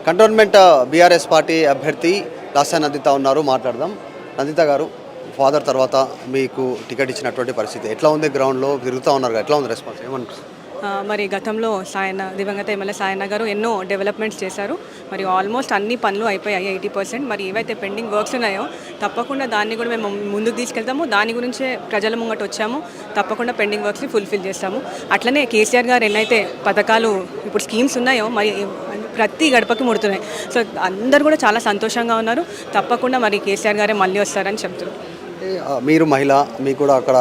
Cantonment BRS party అభ్యర్థి లాస్యా నందిత ఉన్నారు, మాట్లాడదాం. నందిత గారు, ఫాదర్ తర్వాత మీకు టికెట్ ఇచ్చినటువంటి పరిస్థితి ఎట్లా ఉంది? గ్రౌండ్లో తిరుగుతూ ఉన్నారు, ఎట్లా ఉంది రెస్పాన్స్? ఏమనిపిస్తుంది? మరి గతంలో దివంగత ఎమ్మెల్యే సాయన్న గారు ఎన్నో డెవలప్మెంట్స్ చేశారు. మరి ఆల్మోస్ట్ అన్ని పనులు అయిపోయాయి 80%. మరి ఏవైతే పెండింగ్ వర్క్స్ ఉన్నాయో తప్పకుండా దాన్ని కూడా మేము ముందుకు తీసుకెళ్తాము. దాని గురించే ప్రజల ముంగట వచ్చాము. తప్పకుండా పెండింగ్ వర్క్స్ని ఫుల్ఫిల్ చేస్తాము. అట్లనే కేసీఆర్ గారు ఎన్నైతే పథకాలు ఇప్పుడు స్కీమ్స్ ఉన్నాయో మరి ప్రతి గడపకి ముడుతున్నాయి. సో అందరు కూడా చాలా సంతోషంగా ఉన్నారు. తప్పకుండా మరి కేసీఆర్ గారే మళ్ళీ వస్తారని చెప్తున్నారు. మీరు మహిళ, మీకు కూడా అక్కడ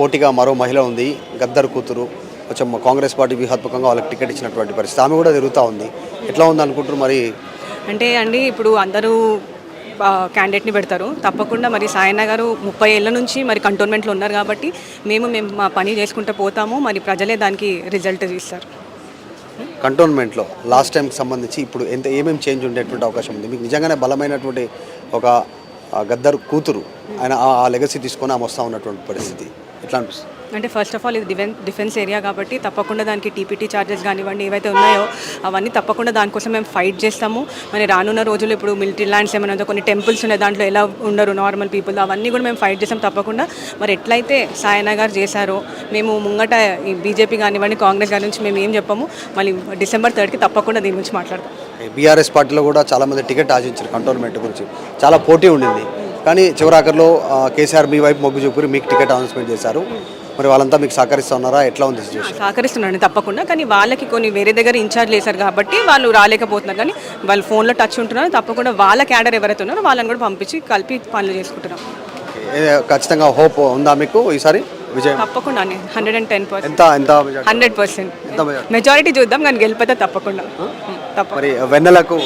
పోటీగా మరో మహిళ ఉంది, గద్దర్ కూతురు. కొంచెం కాంగ్రెస్ పార్టీ వ్యూహాత్మకంగా వాళ్ళకి టికెట్ ఇచ్చినటువంటి పరిస్థితి, ఆమె కూడా తిరుగుతూ ఉంది. ఎట్లా ఉంది అనుకుంటారు మరి? అంటే అండి, ఇప్పుడు అందరూ క్యాండిడేట్ని పెడతారు. తప్పకుండా మరి సాయన్న గారు 30 ఏళ్ళ నుంచి మరి కంటోన్మెంట్లో ఉన్నారు కాబట్టి మేము మా పని చేసుకుంటూ పోతాము. మరి ప్రజలే దానికి రిజల్ట్ ఇస్తారు. కంటోన్మెంట్లో లాస్ట్ టైంకి సంబంధించి ఇప్పుడు ఏమేమి చేంజ్ ఉండేటువంటి అవకాశం ఉంది? మీకు నిజంగానే బలమైనటువంటి ఒక గద్దర్ కూతురు, ఆయన ఆ లెగసీ తీసుకొని ఆమె వస్తూ ఉన్నటువంటి పరిస్థితి ఎట్లా అనిపిస్తుంది? అంటే ఫస్ట్ ఆఫ్ ఆల్ ఇది డిఫెన్స్ ఏరియా కాబట్టి తప్పకుండా దానికి టీపీటీ ఛార్జెస్ కానివ్వండి ఏవైతే ఉన్నాయో అవన్నీ తప్పకుండా దానికోసం మేము ఫైట్ చేస్తాము. మరి రానున్న రోజులు ఇప్పుడు మిలిటరీ ల్యాండ్స్ ఏమైనా కొన్ని టెంపుల్స్ ఉన్నాయి, దాంట్లో ఎలా ఉండరు నార్మల్ పీపుల్, అవన్నీ కూడా మేము ఫైట్ చేస్తాం తప్పకుండా. మరి ఎట్లయితే సాయన్న గారు చేశారో మేము ముంగట ఈ బీజేపీ కానివ్వండి కాంగ్రెస్ గారి నుంచి మేము ఏం చెప్పాము. మళ్ళీ December 3 తప్పకుండా దీని గురించి మాట్లాడతాం. బీఆర్ఎస్ పార్టీలో కూడా చాలామంది టికెట్ ఆశించారు కంటోన్మెంట్ గురించి, చాలా పోటీ ఉండింది. కానీ చివరాఖరిలో కేసీఆర్ మీ వైపు మొగ్గు చూపురి మీకు టికెట్ అనౌన్స్మెంట్ చేశారు. మరి వాళ్ళంతా మీకు సహకరిస్తున్నారా? ఎట్లా ఉంది సిచ్యువేషన్? సహకరిస్తున్నాను తప్పకుండా. కానీ వాళ్ళకి కొన్ని వేరే దగ్గర ఇన్ఛార్జ్ చేశారు కాబట్టి వాళ్ళు రాలేకపోతున్నారు. కానీ వాళ్ళు ఫోన్లో టచ్ ఉంటున్నారు. తప్పకుండా వాళ్ళ క్యాడర్ ఎవరైతే ఉన్నారో వాళ్ళని కూడా పంపించి కలిపి పనులు చేసుకుంటున్నాం. ఖచ్చితంగా హోప్ ఉందా మీకు ఈసారి విజయం? తప్పకుండా 110%. ఎంత 100% మెజారిటీ చూద్దాం, కానీ గెలిపితే తప్పకుండా. మరి వెన్నెలకు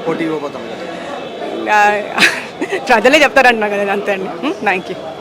పోటీ ఇవ్వబోతాం, ప్రజలే చెప్తారంటున్నా కదా, అంతే అండి. Thank you.